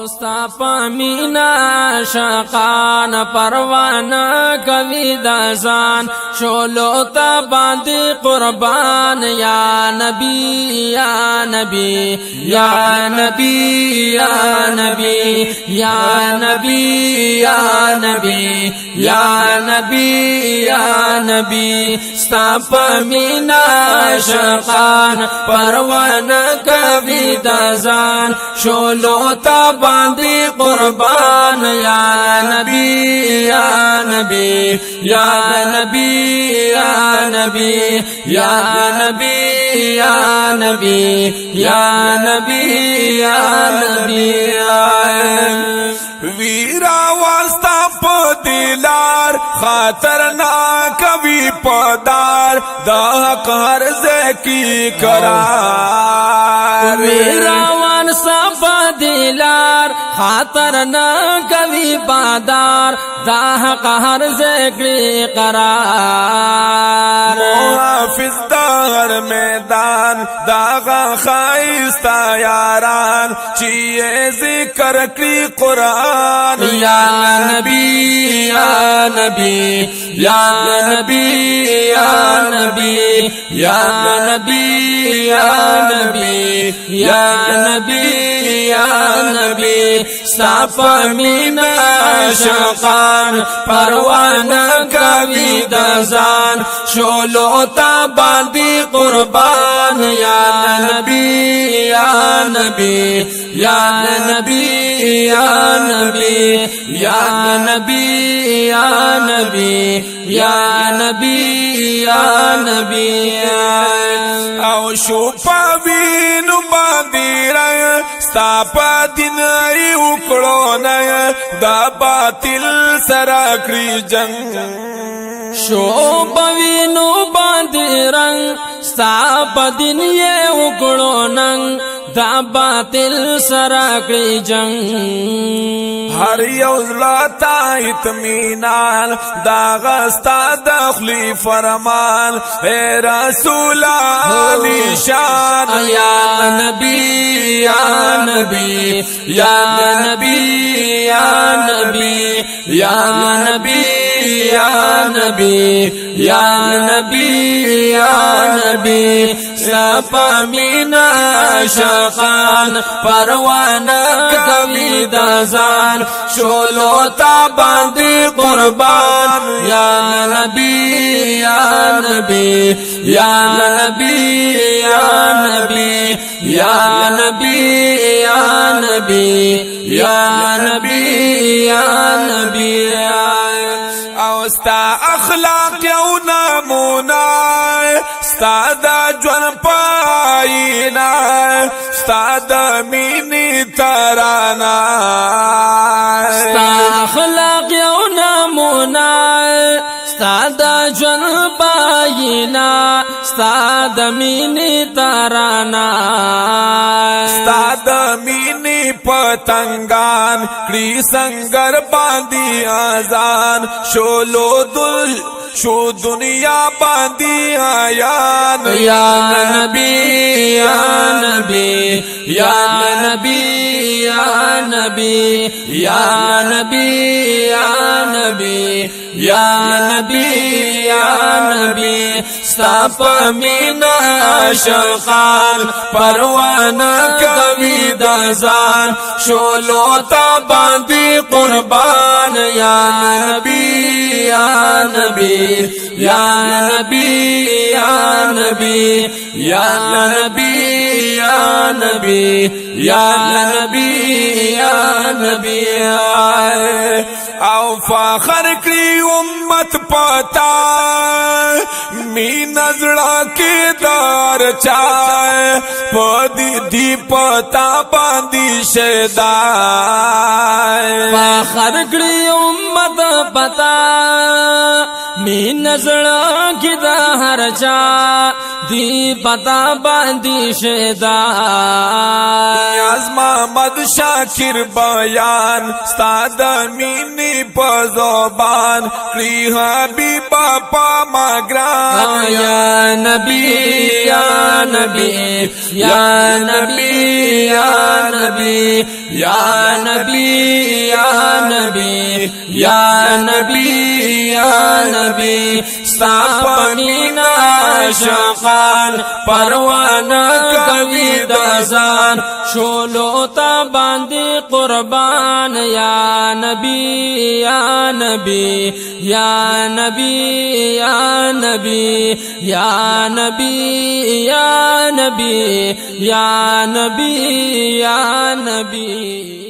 ستا پامینا شاقان پروانہ کوي دازان شولو تا باندې قربان یا نبی یا نبی یا نبی یا نبی یا نبی یا نبی یا نبی یا نبی ستا پامینا شاقان پروانہ کوي دازان شولو تا باندې قربان یا نبی یا نبی یا نبی یا نبی یا نبی یا نبی یا نبی یا نبی ویرا واسطا پدلار خطرناک وی پدار دا حق ہر زکی قرار ویرا واسطا پدلار خطرناک وی پدار دا حق ہر زکی قرار محافظ دار میدان داغا خائستا یاران چیئے ذکر کی قرآن یا نبی یا نبی یا نبی یا نبی یا نبی یا نبی یا نبی یا نبی صفا مینا شقان پروانہ کوي دازان شولو تا باندې قربان یا نبی یا نبی یا نبی یا نبی یا نبی یا نبی یا نبی یا نبی او شو پاوینو باندې رنگ ستا پا دین ای اکڑو نگ دا باطل سرا کری جنگ شو پاوینو باندې رنگ ستا پا دین ای اکڑو نگ دا باطل سرا کری جنگ ہر یوزلاتا اتمینان دا غستا دخلی فرمان اے رسولا نشان یا نبی یا نبی یا نبی یا نبی یا نبی یا نبی یا نبی یا نبی سپا مینا شقان پروانہ کوي دازان شولو تا باندې قربان یا نبی یا نبی یا نبی یا نبی یا نبی یا نبی یا نبی یا نبی او ستا اخلاق یو نمونا ستا دا جون پاینا ستا دا مینی ترانا ستا اخلاق یو نمونا ستا دا جون پاینا ستا دا مینی ترانا ستا دا مینی پتنگان کری سنگر باندی آزان شولو دل شو دنیا باندی آیان یا نبی یا نبی یا نبی یا نبی یا نبی یا نبی یا نبی یا نبی صفا مینا شقان پروانہ کوي دازان شولو تا باندې قربان یا نبی یا نبی یا نبی یا نبی یا نبی یا نبی یا نبی یا نبی او فخر کری امت پتا می نظرہ کی دار چائے پدی دی پتا باندی شیدائے فخر کری امت پتا مین زړه کې د هر چا دی پتا باندې شدا یاز محمد شاکر بیان ستاد مینی په زبان کړي حبیب پا ماګران یا نبی یا نبی یا نبی یا نبی یا نبی یا نبی یا نبی یا نبی ستا پمینا عاشقان پروانه کوي د ځان شولو تا باندې قربان یا نبی یا نبی یا نبی یا نبی یا نبی یا نبی یا نبی یا نبی